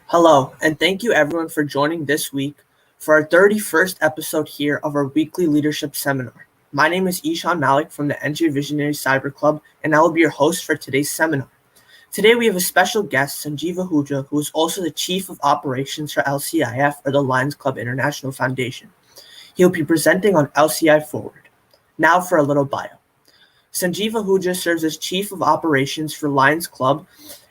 Hello, and thank you everyone for joining this week for our 31st episode here of our weekly leadership seminar. My name is Ishan Malik from the NJ Visionary Cyber Club, and I will be your host for today's seminar. Today we have a special guest, Sanjeev Ahuja, who is also the Chief of Operations for LCIF, or the Lions Club International Foundation. He will be presenting on LCI Forward. Now for a little bio. Sanjeev Ahuja serves as Chief of Operations for Lions Club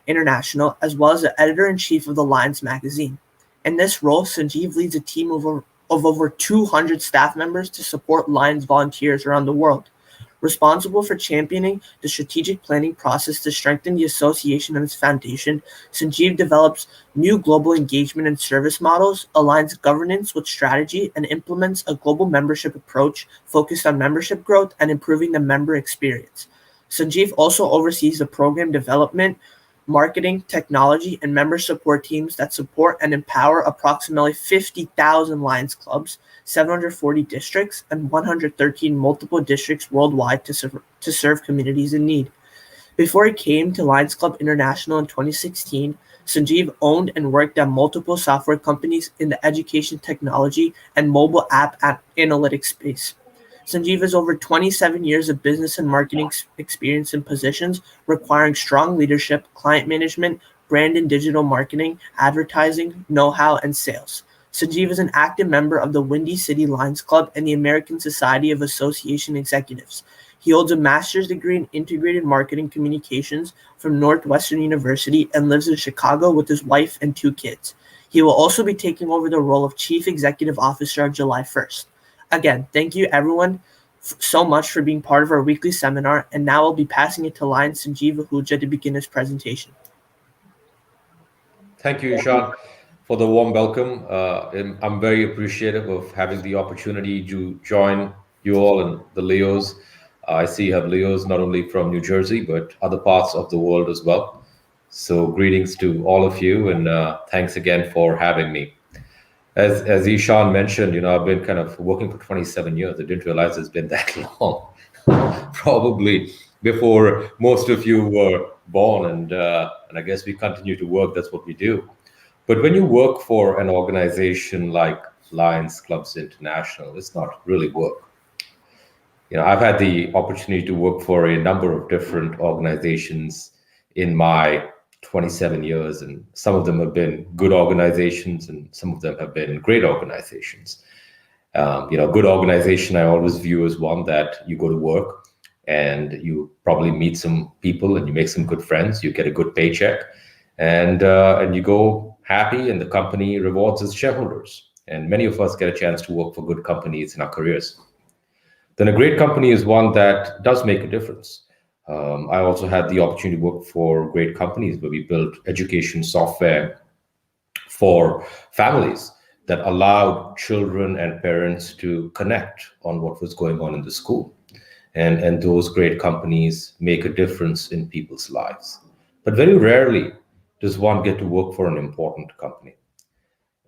International, as well as the editor-in-chief of the Lions magazine. In this role, Sanjeev leads a team of over 200 staff members to support Lions volunteers around the world. Responsible for championing the strategic planning process to strengthen the association and its foundation, Sanjeev develops new global engagement and service models, aligns governance with strategy, and implements a global membership approach focused on membership growth and improving the member experience. Sanjeev also oversees the program development, marketing, technology, and member support teams that support and empower approximately 50,000 Lions clubs, 740 districts, and 113 multiple districts worldwide to serve communities in need. Before he came to Lions Club International in 2016, Sanjeev owned and worked at multiple software companies in the education technology and mobile app analytics space. Sanjeev has over 27 years of business and marketing experience in positions requiring strong leadership, client management, brand and digital marketing, advertising, know-how, and sales. Sanjeev is an active member of the Windy City Lions Club and the American Society of Association Executives. He holds a master's degree in integrated marketing communications from Northwestern University and lives in Chicago with his wife and 2 kids. He will also be taking over the role of Chief Executive Officer on July 1st. Again, thank you everyone so much for being part of our weekly seminar, and now I'll be passing it to Lions Sanjeev Ahuja to begin his presentation. Thank you, Ishan, for the warm welcome. And I'm very appreciative of having the opportunity to join you all and the Leos. I see you have Leos not only from New Jersey, but other parts of the world as well. So greetings to all of you, and thanks again for having me. As Ishan mentioned, I've been kind of working for 27 years. I didn't realize it's been that long. Probably before most of you were born, and I guess we continue to work. That's what we do. But when you work for an organization like Lions Clubs International, it's not really work. I've had the opportunity to work for a number of different organizations in my 27 years, and some of them have been good organizations, and some of them have been great organizations. Good organization I always view as one that you go to work and you probably meet some people and you make some good friends, you get a good paycheck, and you go happy, and the company rewards its shareholders. And many of us get a chance to work for good companies in our careers. Then a great company is one that does make a difference. I also had the opportunity to work for great companies where we built education software for families that allowed children and parents to connect on what was going on in the school. And those great companies make a difference in people's lives. But very rarely does one get to work for an important company.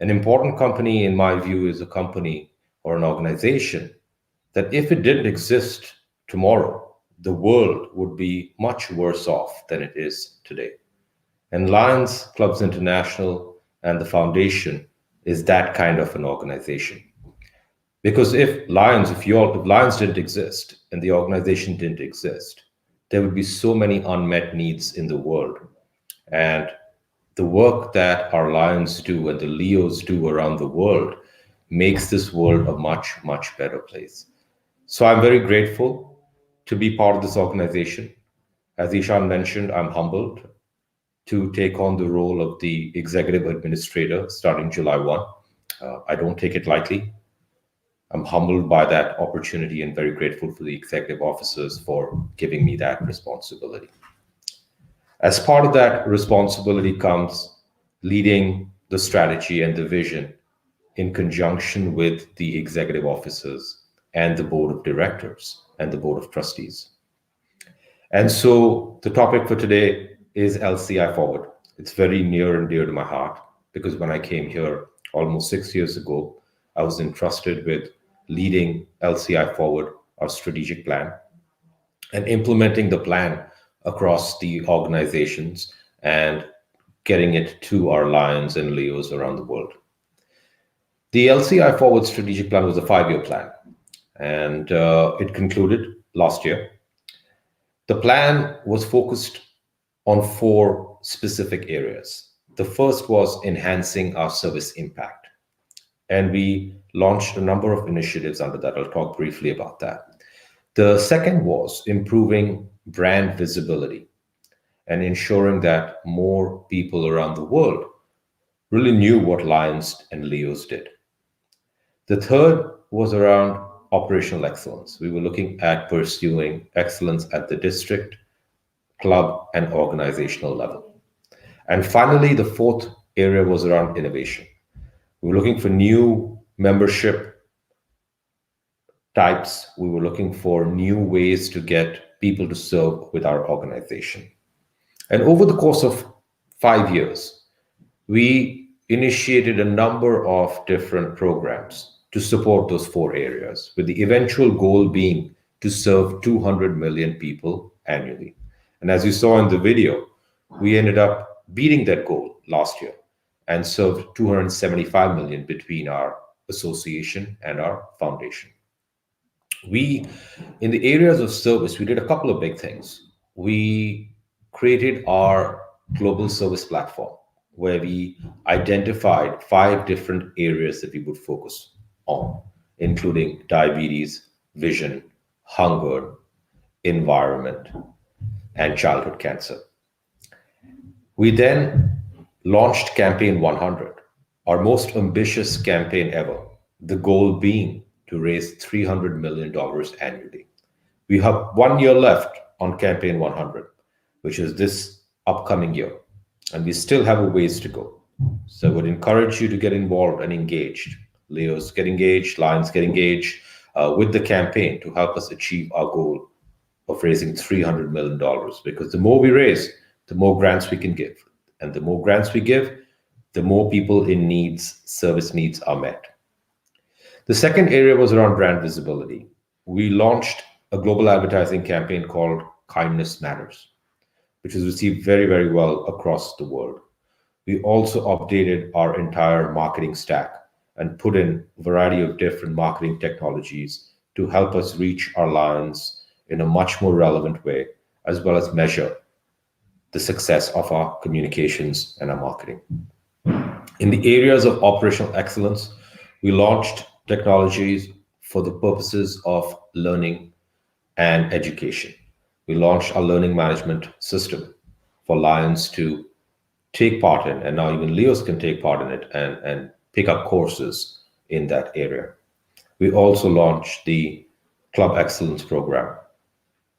An important company, in my view, is a company or an organization that if it didn't exist tomorrow, the world would be much worse off than it is today. And Lions Clubs International and the foundation is that kind of an organization. Because if Lions didn't exist and the organization didn't exist, there would be so many unmet needs in the world. And the work that our Lions do and the Leos do around the world makes this world a much, much better place. So I'm very grateful to be part of this organization. As Ishan mentioned, I'm humbled to take on the role of the executive administrator starting July 1. I don't take it lightly. I'm humbled by that opportunity and very grateful for the executive officers for giving me that responsibility. As part of that responsibility comes leading the strategy and the vision in conjunction with the executive officers and the board of directors and the board of trustees. And so the topic for today is LCI Forward. It's very near and dear to my heart because when I came here almost 6 years ago, I was entrusted with leading LCI Forward, our strategic plan, and implementing the plan across the organizations and getting it to our Lions and Leos around the world. The LCI Forward strategic plan was a 5-year plan, and it concluded last year. The plan was focused on 4 specific areas. The first was enhancing our service impact, and we launched a number of initiatives under that. I'll talk briefly about that. The second was improving brand visibility and ensuring that more people around the world really knew what Lions and Leos did. The third was around operational excellence. We were looking at pursuing excellence at the district, club, and organizational level. And finally, the fourth area was around innovation. We were looking for new membership types. We were looking for new ways to get people to serve with our organization. And over the course of 5 years, we initiated a number of different programs to support those 4 areas, with the eventual goal being to serve 200 million people annually. And as you saw in the video, we ended up beating that goal last year and served 275 million between our association and our foundation. We, in the areas of service, we did a couple of big things. We created our global service platform where we identified 5 different areas that we would focus on, including diabetes, vision, hunger, environment, and childhood cancer. We then launched Campaign 100, our most ambitious campaign ever, the goal being to raise $300 million annually. We have 1 year left on Campaign 100, which is this upcoming year, and we still have a ways to go. So I would encourage you to get involved and engaged. Leos, get engaged, Lions, get engaged with the campaign to help us achieve our goal of raising $300 million, because the more we raise, the more grants we can give. And the more grants we give, the more people in needs, service needs are met. The second area was around brand visibility. We launched a global advertising campaign called Kindness Matters, which was received very, very well across the world. We also updated our entire marketing stack and put in a variety of different marketing technologies to help us reach our Lions in a much more relevant way, as well as measure the success of our communications and our marketing. In the areas of operational excellence, we launched technologies for the purposes of learning and education. We launched our learning management system for Lions to take part in, and now even Leos can take part in it and pick up courses in that area. We also launched the Club Excellence Program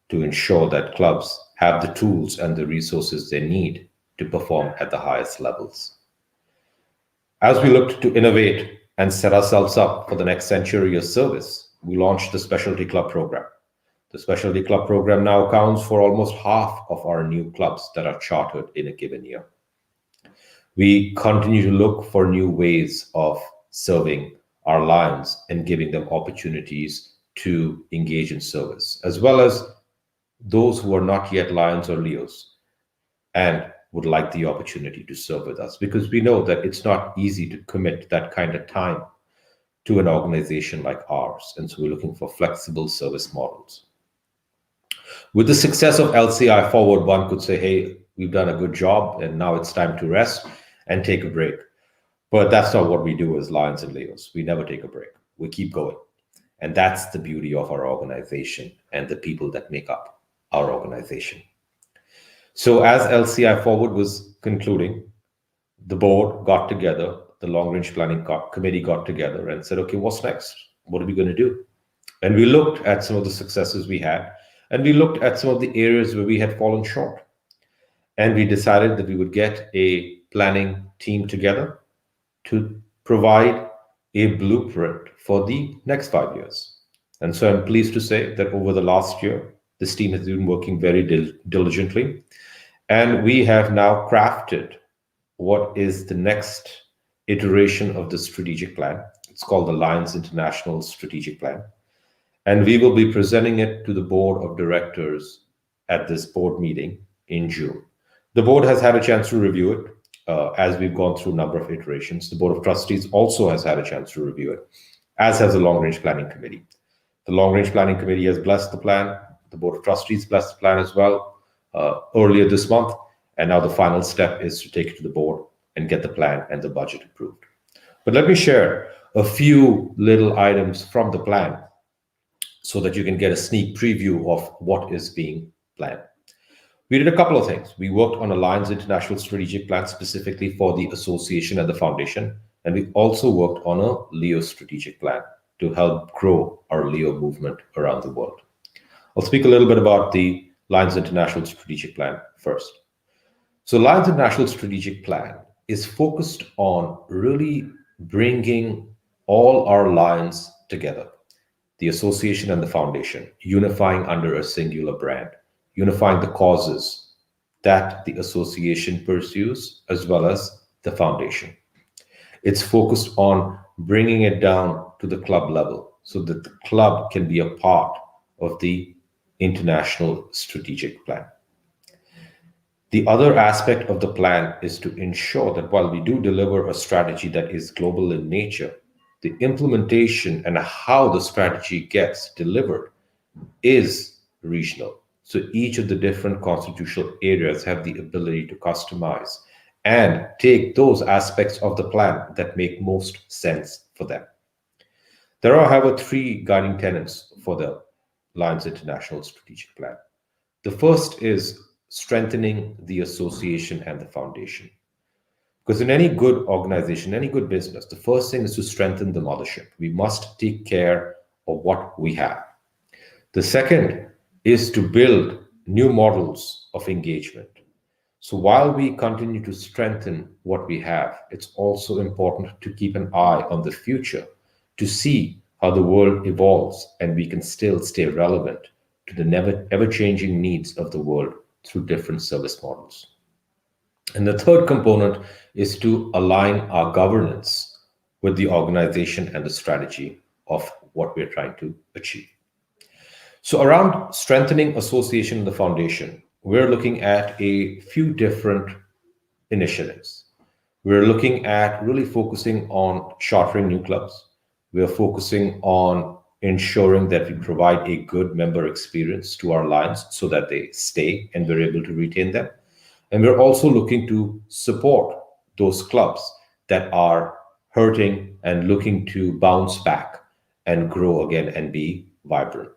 to ensure that clubs have the tools and the resources they need to perform at the highest levels. As we looked to innovate and set ourselves up for the next century of service, we launched the Specialty Club Program. The Specialty Club Program now accounts for almost half of our new clubs that are chartered in a given year. We continue to look for new ways of serving our Lions and giving them opportunities to engage in service, as well as those who are not yet Lions or Leos and would like the opportunity to serve with us, because we know that it's not easy to commit that kind of time to an organization like ours. And so we're looking for flexible service models. With the success of LCI Forward, one could say, hey, we've done a good job and now it's time to rest and take a break. But that's not what we do as Lions and Leos. We never take a break. We keep going. And that's the beauty of our organization and the people that make up our organization. So as LCI Forward was concluding, the board got together, the long-range planning committee got together and said, okay, what's next? What are we going to do? And we looked at some of the successes we had, and we looked at some of the areas where we had fallen short. And we decided that we would get a planning team together to provide a blueprint for the next 5 years. And so I'm pleased to say that over the last year, this team has been working very diligently. And we have now crafted what is the next iteration of the strategic plan. It's called the Lions International Strategic Plan. And we will be presenting it to the board of directors at this board meeting in June. The board has had a chance to review it. as we've gone through a number of iterations. The Board of Trustees also has had a chance to review it, as has the Long Range Planning Committee. The Long Range Planning Committee has blessed the plan. The Board of Trustees blessed the plan as well earlier this month. And now the final step is to take it to the board and get the plan and the budget approved. But let me share a few little items from the plan so that you can get a sneak preview of what is being planned. We did a couple of things. We worked on a Lions International Strategic Plan specifically for the association and the foundation. And we also worked on a Leo Strategic Plan to help grow our Leo movement around the world. I'll speak a little bit about the Lions International Strategic Plan first. So Lions International Strategic Plan is focused on really bringing all our Lions together, the association and the foundation, unifying under a singular brand, unifying the causes that the association pursues as well as the foundation. It's focused on bringing it down to the club level so that the club can be a part of the international strategic plan. The other aspect of the plan is to ensure that while we do deliver a strategy that is global in nature, the implementation and how the strategy gets delivered is regional. So each of the different constitutional areas have the ability to customize and take those aspects of the plan that make most sense for them. There are, however, three guiding tenets for the Lions International Strategic Plan. The first is strengthening the association and the foundation. Because in any good organization, any good business, the first thing is to strengthen the mothership. We must take care of what we have. The second is to build new models of engagement. So while we continue to strengthen what we have, it's also important to keep an eye on the future to see how the world evolves and we can still stay relevant to the ever-changing needs of the world through different service models. And the third component is to align our governance with the organization and the strategy of what we're trying to achieve. So around strengthening association and the foundation, we're looking at a few different initiatives. We're looking at really focusing on chartering new clubs. We're focusing on ensuring that we provide a good member experience to our Lions so that they stay and we're able to retain them. And we're also looking to support those clubs that are hurting and looking to bounce back and grow again and be vibrant.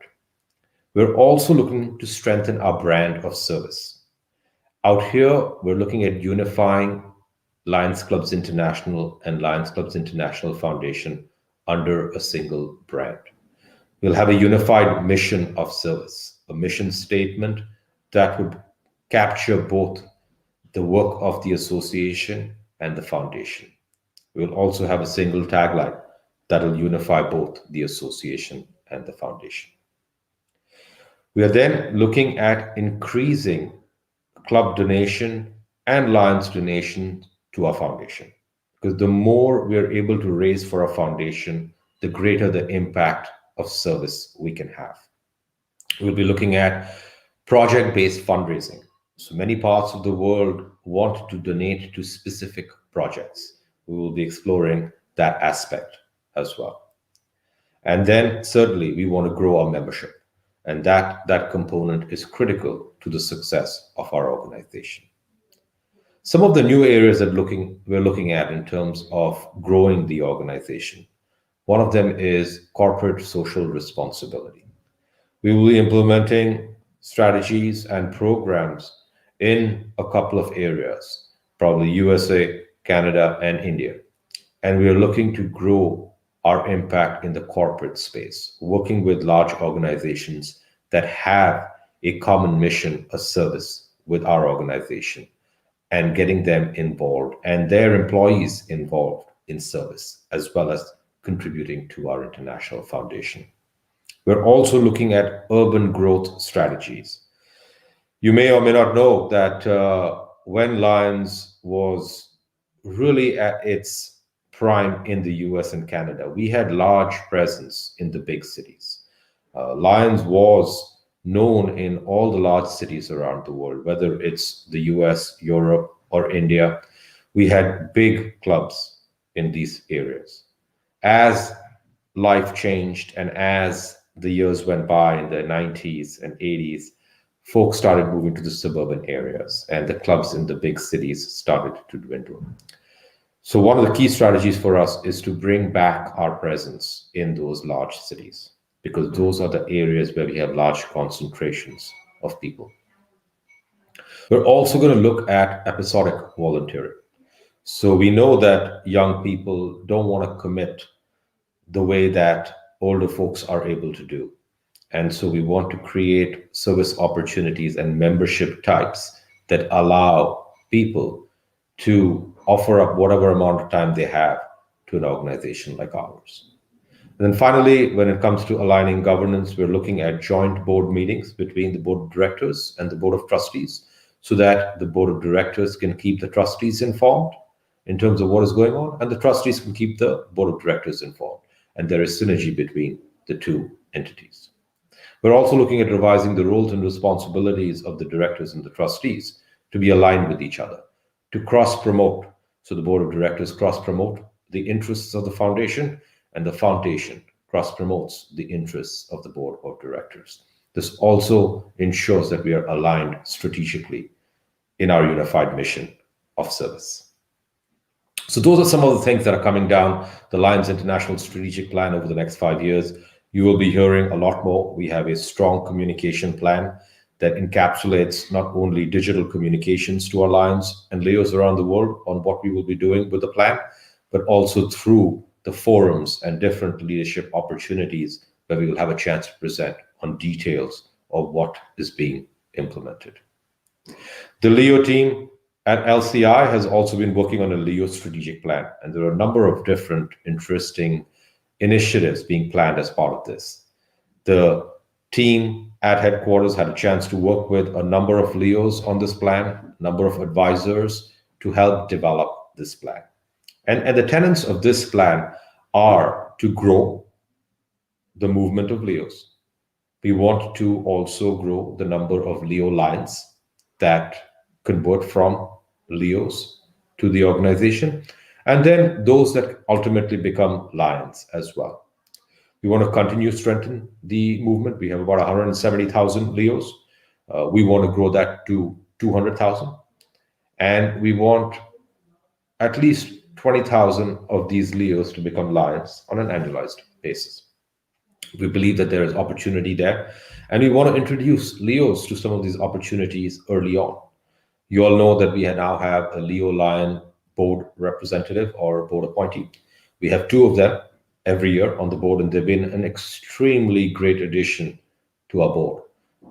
We're also looking to strengthen our brand of service. Out here, we're looking at unifying Lions Clubs International and Lions Clubs International Foundation under a single brand. We'll have a unified mission of service, a mission statement that would capture both the work of the association and the foundation. We'll also have a single tagline that will unify both the association and the foundation. We are then looking at increasing club donation and Lions donation to our foundation. Because the more we are able to raise for our foundation, the greater the impact of service we can have. We'll be looking at project-based fundraising. So many parts of the world want to donate to specific projects. We will be exploring that aspect as well. And then certainly we want to grow our membership. And that component is critical to the success of our organization. Some of the new areas that we're looking at in terms of growing the organization. One of them is corporate social responsibility. We will be implementing strategies and programs in a couple of areas, probably USA, Canada, and India. And we are looking to grow our impact in the corporate space, working with large organizations that have a common mission, a service with our organization, and getting them involved and their employees involved in service, as well as contributing to our international foundation. We're also looking at urban growth strategies. You may or may not know that when Lions was really at its prime in the US and Canada, we had large presence in the big cities. Lions was known in all the large cities around the world, whether it's the US, Europe, or India. We had big clubs in these areas. As life changed and as the years went by in the 90s and 80s, folks started moving to the suburban areas and the clubs in the big cities started to dwindle. So, one of the key strategies for us is to bring back our presence in those large cities because those are the areas where we have large concentrations of people. We're also going to look at episodic volunteering. So, we know that young people don't want to commit the way that older folks are able to do. And so, we want to create service opportunities and membership types that allow people to offer up whatever amount of time they have to an organization like ours. And then finally, when it comes to aligning governance, we're looking at joint board meetings between the board of directors and the board of trustees so that the board of directors can keep the trustees informed in terms of what is going on, and the trustees can keep the board of directors informed. And there is synergy between the two entities. We're also looking at revising the roles and responsibilities of the directors and the trustees to be aligned with each other, to cross promote. So the board of directors cross promote the interests of the foundation, and the foundation cross promotes the interests of the board of directors. This also ensures that we are aligned strategically in our unified mission of service. So those are some of the things that are coming down the Lions International Strategic Plan over the next 5 years. You will be hearing a lot more. We have a strong communication plan that encapsulates not only digital communications to our Lions and Leos around the world on what we will be doing with the plan, but also through the forums and different leadership opportunities where we will have a chance to present on details of what is being implemented. The Leo team at LCI has also been working on a Leo strategic plan, and there are a number of different interesting initiatives being planned as part of this. The team at headquarters had a chance to work with a number of Leos on this plan, a number of advisors to help develop this plan. And the tenets of this plan are to grow the movement of Leos. We want to also grow the number of Leo Lions that convert from Leos to the organization, and then those that ultimately become Lions as well. We want to continue to strengthen the movement. We have about 170,000 Leos. We want to grow that to 200,000. And we want at least 20,000 of these Leos to become Lions on an annualized basis. We believe that there is opportunity there. And we want to introduce Leos to some of these opportunities early on. You all know that we now have a Leo Lion board representative or board appointee. We have two of them every year on the board, and they've been an extremely great addition to our board,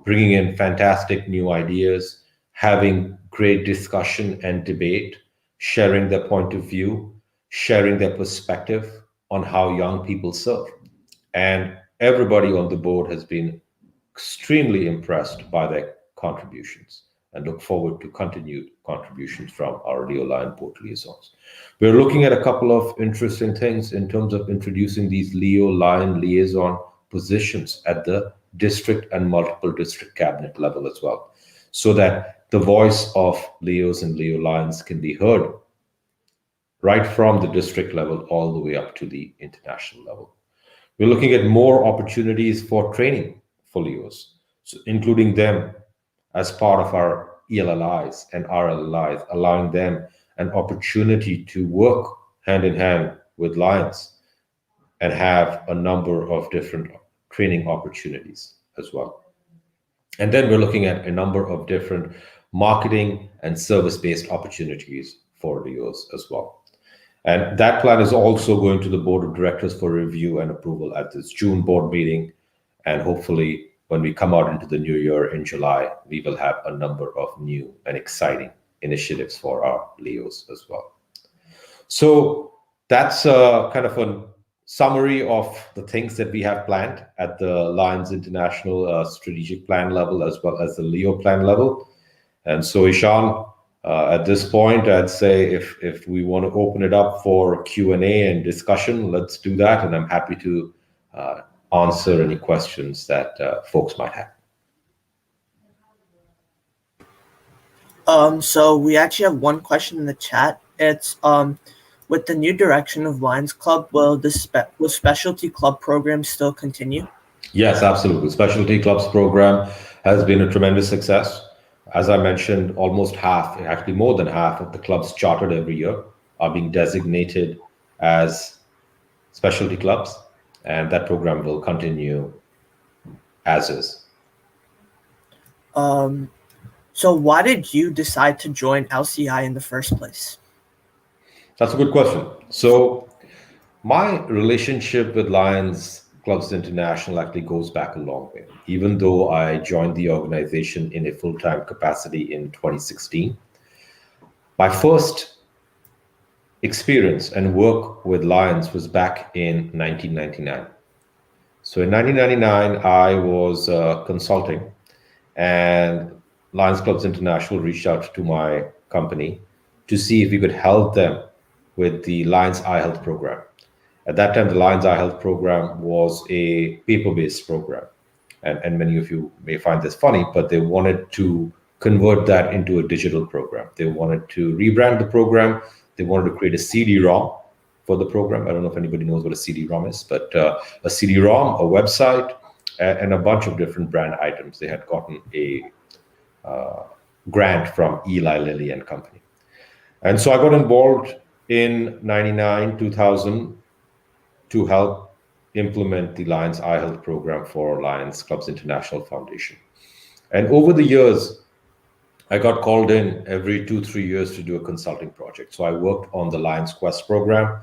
bringing in fantastic new ideas, having great discussion and debate, sharing their point of view, sharing their perspective on how young people serve. And everybody on the board has been extremely impressed by their contributions and look forward to continued contributions from our Leo Lion board liaisons. We're looking at a couple of interesting things in terms of introducing these Leo Lion liaison positions at the district and multiple district cabinet level as well, so that the voice of Leos and Leo Lions can be heard right from the district level all the way up to the international level. We're looking at more opportunities for training for Leos, so including them as part of our ELLIs and RLLIs, allowing them an opportunity to work hand in hand with Lions and have a number of different training opportunities as well. And then we're looking at a number of different marketing and service-based opportunities for Leos as well. And that plan is also going to the board of directors for review and approval at this June board meeting. And hopefully, when we come out into the new year in July, we will have a number of new and exciting initiatives for our Leos as well. So that's kind of a summary of the things that we have planned at the Lions International strategic plan level as well as the Leo plan level. And so, Ishan, at this point, I'd say if we want to open it up for Q&A and discussion, let's do that. And I'm happy to answer any questions that folks might have. So we actually have one question in the chat. It's with the new direction of Lions Club, will specialty club programs still continue? Yes, absolutely. Specialty Clubs program has been a tremendous success. As I mentioned, almost half, actually more than half of the clubs chartered every year are being designated as specialty clubs, and that program will continue as is. Um, so why did you decide to join LCI in the first place? That's a good question. So, my relationship with Lions Clubs International actually goes back a long way. Even though I joined the organization in a full time capacity in 2016, my first experience and work with Lions was back in 1999. So in 1999, I was consulting, and Lions Clubs International reached out to my company to see if we could help them with the Lions Eye Health program. At that time, the Lions Eye Health program was a paper based program. And many of you may find this funny, but they wanted to convert that into a digital program. They wanted to rebrand the program. They wanted to create a CD-ROM for the program. I don't know if anybody knows what a CD-ROM is, but a CD-ROM, a website, and a bunch of different brand items. They had gotten a grant from Eli Lilly and Company. And so I got involved in 99, 2000 to help implement the Lions Eye Health program for Lions Clubs International Foundation. And over the years, I got called in every 2, 3 years to do a consulting project. So I worked on the Lions Quest program.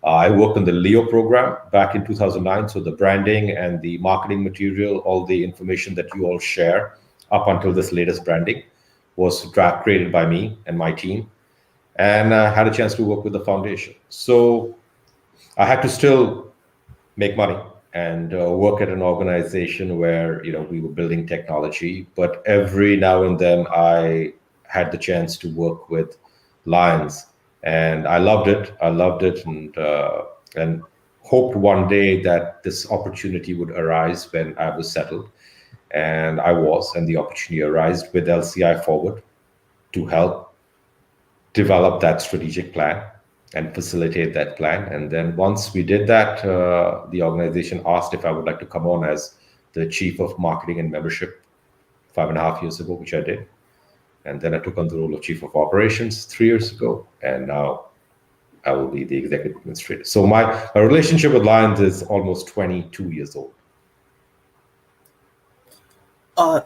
I worked on the Leo program back in 2009. So the branding and the marketing material, all the information that you all share up until this latest branding was created by me and my team. And I had a chance to work with the foundation. So I had to still make money and work at an organization where we were building technology. But every now and then, I had the chance to work with Lions, and I loved it. I loved it, and hoped one day that this opportunity would arise when I was settled, and I was, and the opportunity arose with LCI Forward to help develop that strategic plan and facilitate that plan. And then once we did that, the organization asked if I would like to come on as the chief of marketing and membership 5.5 years ago, which I did. And then I took on the role of chief of operations 3 years ago, and now I will be the executive administrator. So my relationship with Lions is almost 22 years old.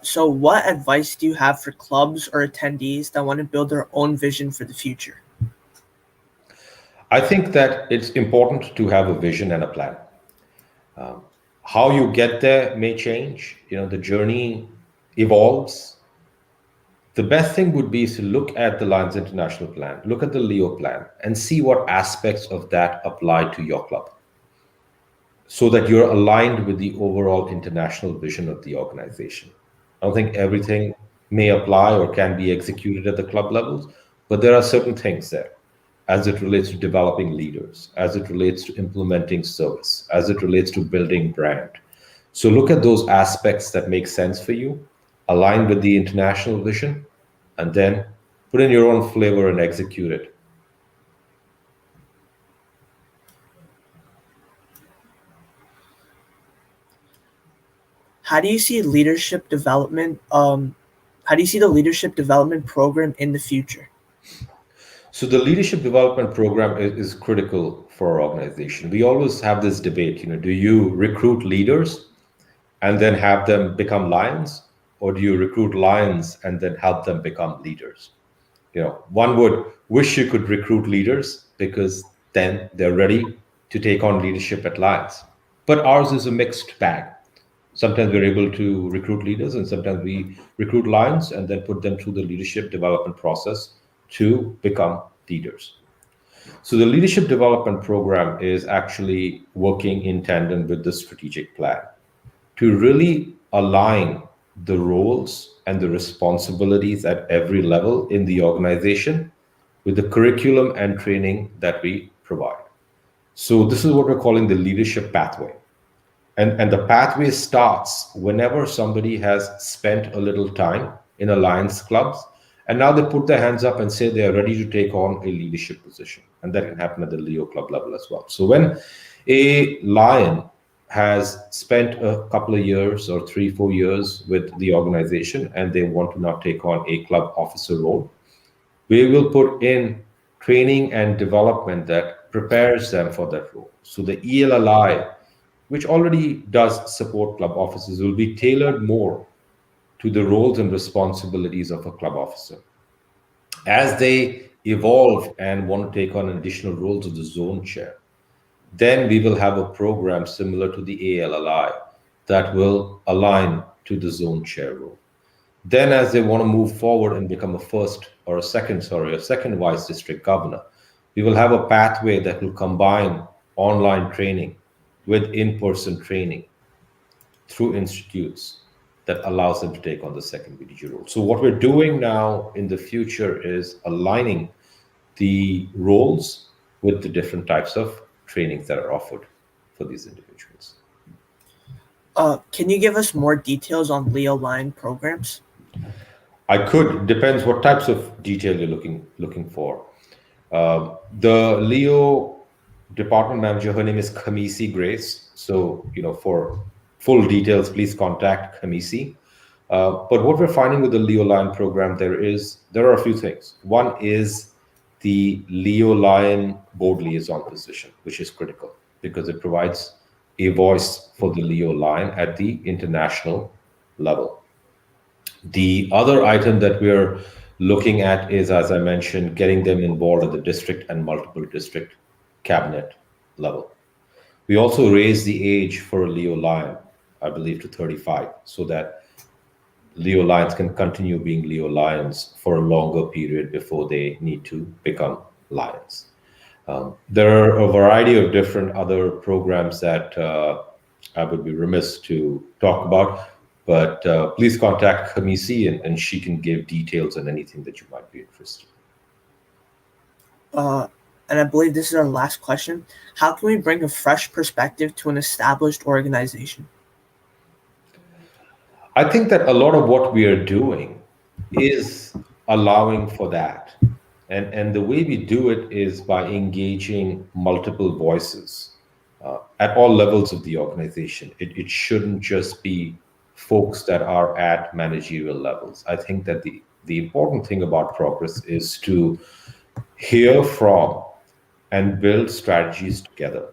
So what advice do you have for clubs or attendees that want to build their own vision for the future? I think that it's important to have a vision and a plan. How you get there may change. The journey evolves. The best thing would be to look at the Lions International plan, look at the Leo plan, and see what aspects of that apply to your club, so that you're aligned with the overall international vision of the organization. I don't think everything may apply or can be executed at the club levels, but there are certain things there as it relates to developing leaders, as it relates to implementing service, as it relates to building brand. So look at those aspects that make sense for you, align with the international vision, and then put in your own flavor and execute it. How do you see leadership development? How do you see the leadership development program in the future? So the leadership development program is critical for our organization. We always have this debate, do you recruit leaders and then have them become lions, or do you recruit lions and then help them become leaders? One would wish you could recruit leaders because then they're ready to take on leadership at Lions. But ours is a mixed bag. Sometimes we're able to recruit leaders, and sometimes we recruit lions and then put them through the leadership development process to become leaders. So the leadership development program is actually working in tandem with the strategic plan to really align the roles and the responsibilities at every level in the organization with the curriculum and training that we provide. So this is what we're calling the leadership pathway. And the pathway starts whenever somebody has spent a little time in Alliance clubs And now they put their hands up and say they are ready to take on a leadership position. And that can happen at the Leo club level as well. So when a lion has spent a couple of years or 3-4 years with the organization and they want to now take on a club officer role, we will put in training and development that prepares them for that role. So the ELLI, which already does support club officers, will be tailored more to the roles and responsibilities of a club officer. As they evolve and want to take on additional roles of the zone chair, then we will have a program similar to the ALLI that will align to the zone chair role. Then, as they want to move forward and become a second vice district governor, we will have a pathway that will combine online training with in-person training through institutes that allows them to take on the second VDG role. So what we're doing now in the future is aligning the roles with the different types of trainings that are offered for these individuals. Can you give us more details on Leo Line programs? I could. Depends what types of detail you're looking for. The Leo department manager, her name is Khamisi Grace. So, for full details, please contact Khamisi. But what we're finding with the Leo Lion program, there are a few things. One is the Leo Lion board liaison position, which is critical because it provides a voice for the Leo Lion at the international level. The other item that we're looking at is, as I mentioned, getting them involved at the district and multiple district cabinet level. We also raised the age for a Leo Lion, I believe, to 35, so that Leo Lions can continue being Leo Lions for a longer period before they need to become Lions. There are a variety of different other programs that I would be remiss to talk about, but please contact Khamisi and she can give details on anything that you might be interested in. And I believe this is our last question. How can we bring a fresh perspective to an established organization? I think that a lot of what we are doing is allowing for that. And the way we do it is by engaging multiple voices at all levels of the organization. It shouldn't just be folks that are at managerial levels. I think that the important thing about progress is to hear from and build strategies together.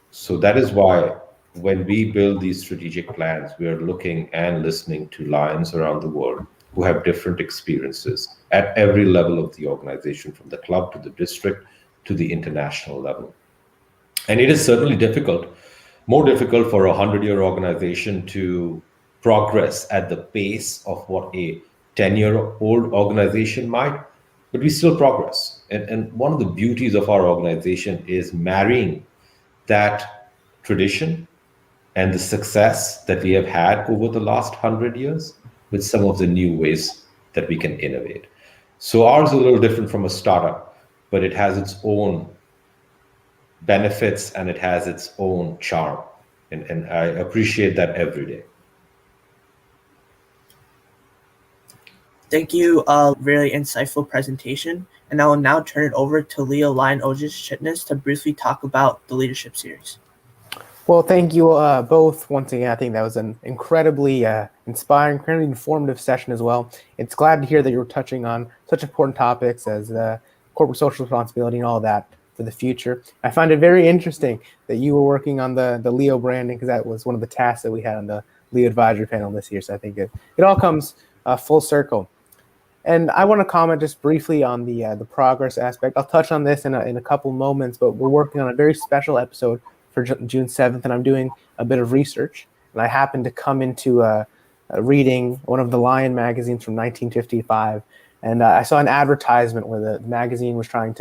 So that is why when we build these strategic plans, we are looking and listening to lions around the world who have different experiences at every level of the organization, from the club to the district to the international level. And it is certainly more difficult for a 100-year organization to progress at the pace of what a 10-year-old organization might, but we still progress. And one of the beauties of our organization is marrying that tradition and the success that we have had over the last 100 years with some of the new ways that we can innovate. So ours is a little different from a startup, but it has its own benefits and it has its own charm. And I appreciate that every day. Thank you, really insightful presentation. And I will now turn it over to Leo Lion Ojas Chitnis to briefly talk about the leadership series. Well, thank you both once again. I think that was an incredibly inspiring, incredibly informative session as well. It's glad to hear that you're touching on such important topics as corporate social responsibility and all that for the future. I find it very interesting that you were working on the Leo branding, because that was one of the tasks that we had on the Leo advisory panel this year. So I think it all comes full circle. And I want to comment just briefly on the progress aspect. I'll touch on this in a couple moments, but we're working on a very special episode for June 7th, and I'm doing a bit of research. And I happened to come into reading one of the Lion magazines from 1955, and I saw an advertisement where the magazine was trying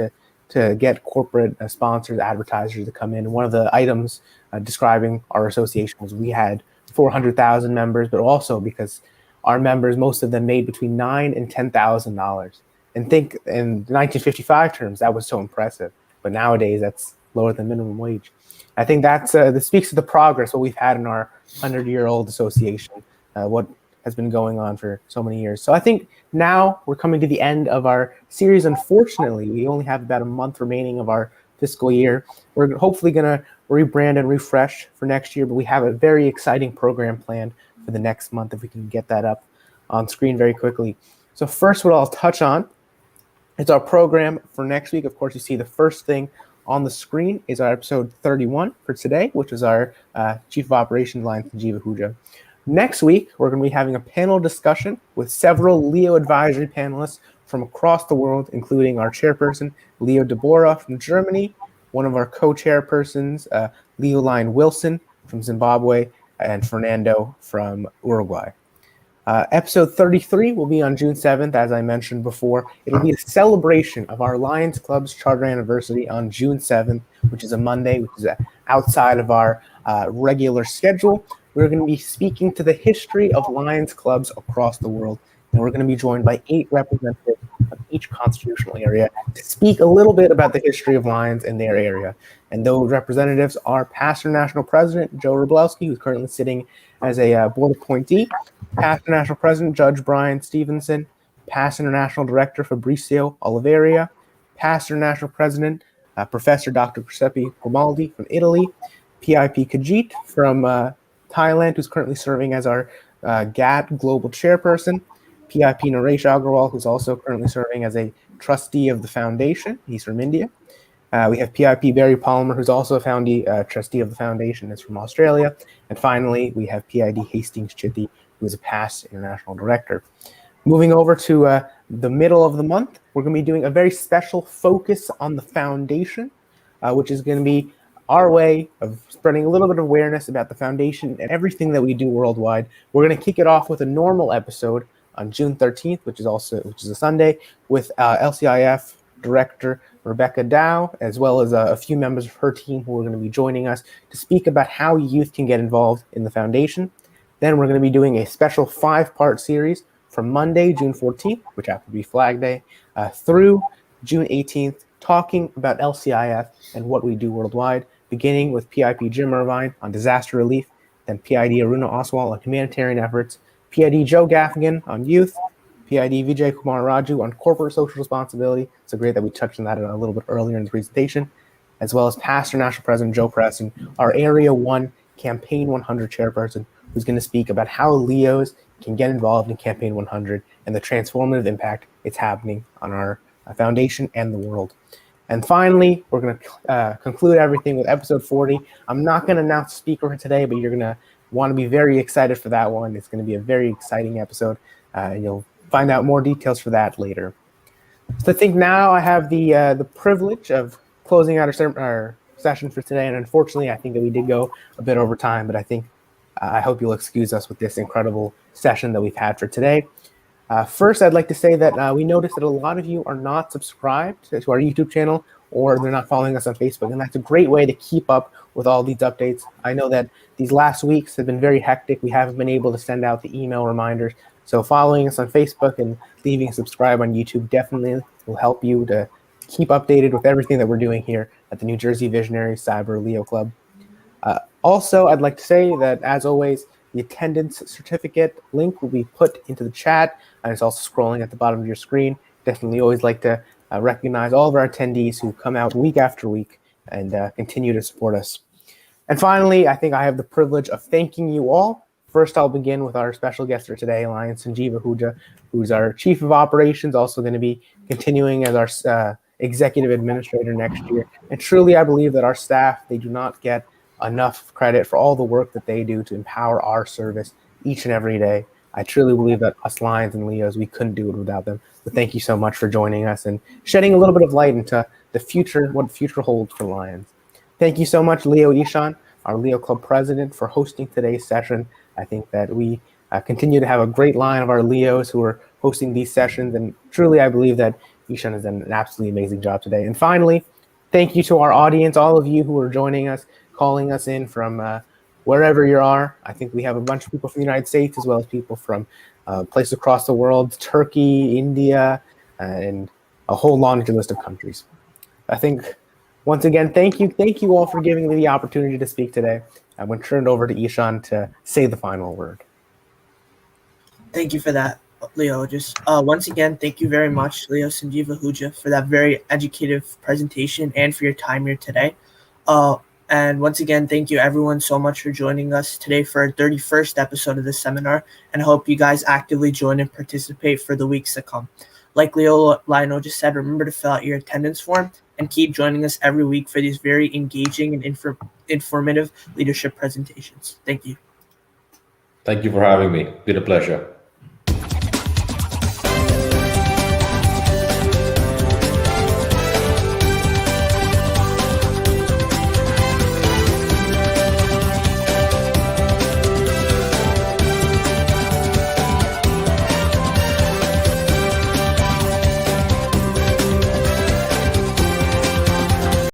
to get corporate sponsors, advertisers to come in. And one of the items describing our association was we had 400,000 members, but also because our members, most of them made between $9,000 and $10,000. And think in 1955 terms, that was so impressive. But nowadays, that's lower than minimum wage. I think that speaks to the progress what we've had in our 100-year-old association, what has been going on for so many years. So I think now we're coming to the end of our series. Unfortunately, we only have about a month remaining of our fiscal year. We're hopefully going to rebrand and refresh for next year, but we have a very exciting program planned for the next month if we can get that up on screen very quickly. So first, what I'll touch on is our program for next week. Of course, you see the first thing on the screen is our episode 31 for today, which is our Chief of Operations line, Sanjeev Ahuja. Next week, we're going to be having a panel discussion with several Leo advisory panelists from across the world, including our chairperson, Leo Deborah from Germany, one of our co-chairpersons, Leo Line Wilson from Zimbabwe, and Fernando from Uruguay. Episode 33 will be on June 7th, as I mentioned before. It'll be a celebration of our Lions Club's charter anniversary on June 7th, which is a Monday, which is outside of our regular schedule. We're going to be speaking to the history of Lions Clubs across the world, and we're going to be joined by 8 representatives of each constitutional area to speak a little bit about the history of Lions in their area. And those representatives are past International President Joe Wroblewski, who's currently sitting as a board appointee, past International President Judge Brian Stevenson, past International Director Fabrizio Oliveria, past International President Professor Dr. Giuseppe Grimaldi from Italy, PIP Kajit from Thailand, who's currently serving as our GATT Global Chairperson, PIP Naresh Agarwal, who's also currently serving as a trustee of the foundation. He's from India. We have PIP Barry Palmer, who's also a trustee of the foundation, is from Australia. And finally, we have PID Hastings Chitty, who is a past international director. Moving over to the middle of the month, we're going to be doing a very special focus on the foundation, which is going to be our way of spreading a little bit of awareness about the foundation and everything that we do worldwide. We're going to kick it off with a normal episode on June 13th, which is a Sunday, with LCIF Director Rebecca Dow, as well as a few members of her team who are going to be joining us to speak about how youth can get involved in the foundation. Then we're going to be doing a special 5-part series from Monday, June 14th, which happens to be Flag Day, through June 18th, talking about LCIF and what we do worldwide, beginning with PIP Jim Irvine on disaster relief, then PID Aruna Oswal on humanitarian efforts, PID Joe Gaffigan on youth, PID Vijay Kumar Raju on corporate social responsibility. So great that we touched on that a little bit earlier in the presentation, as well as past National President Joe Preston, our Area 1 Campaign 100 chairperson, who's going to speak about how Leos can get involved in Campaign 100 and the transformative impact it's happening on our foundation and the world. And finally, we're going to conclude everything with episode 40. I'm not going to announce the speaker for today, but you're going to want to be very excited for that one. It's going to be a very exciting episode. You'll find out more details for that later. So I think now I have the privilege of closing out our session for today. And unfortunately, I think that we did go a bit over time, but I hope you'll excuse us with this incredible session that we've had for today. First, I'd like to say that we noticed that a lot of you are not subscribed to our YouTube channel, or they're not following us on Facebook, and that's a great way to keep up with all these updates. I know that these last weeks have been very hectic. We haven't been able to send out the email reminders, so following us on Facebook and leaving a subscribe on YouTube definitely will help you to keep updated with everything that we're doing here at the New Jersey Visionary Cyber Leo Club. Also, I'd like to say that, as always, the attendance certificate link will be put into the chat, and it's also scrolling at the bottom of your screen. Definitely always like to recognize all of our attendees who come out week after week and continue to support us. And finally, I think I have the privilege of thanking you all. First, I'll begin with our special guest for today, Lion Sanjeev Ahuja, who's our Chief of Operations, also going to be continuing as our Executive Administrator next year. And truly, I believe that our staff, they do not get enough credit for all the work that they do to empower our service each and every day. I truly believe that us Lions and Leos, we couldn't do it without them. So thank you so much for joining us and shedding a little bit of light into the future, what the future holds for Lions. Thank you so much, Leo Ishan, our Leo Club president, for hosting today's session. I think that we continue to have a great line of our Leos who are hosting these sessions, and truly I believe that Ishan has done an absolutely amazing job today. And finally, thank you to our audience, all of you who are joining us, calling us in from wherever you are. I think we have a bunch of people from the United States, as well as people from places across the world, Turkey, India, and a whole laundry list of countries. I think, once again, thank you all for giving me the opportunity to speak today. I'm going to turn it over to Ishan to say the final word. Thank you for that, Leo. Just once again, thank you very much, Leo, Sanjeev, Ahuja, for that very educative presentation and for your time here today. Uh, and once again, thank you everyone so much for joining us today for our 31st episode of this seminar. And I hope you guys actively join and participate for the weeks to come. Like Lionel just said, remember to fill out your attendance form and keep joining us every week for these very engaging and informative leadership presentations. Thank you. Thank you for having me. Been a pleasure.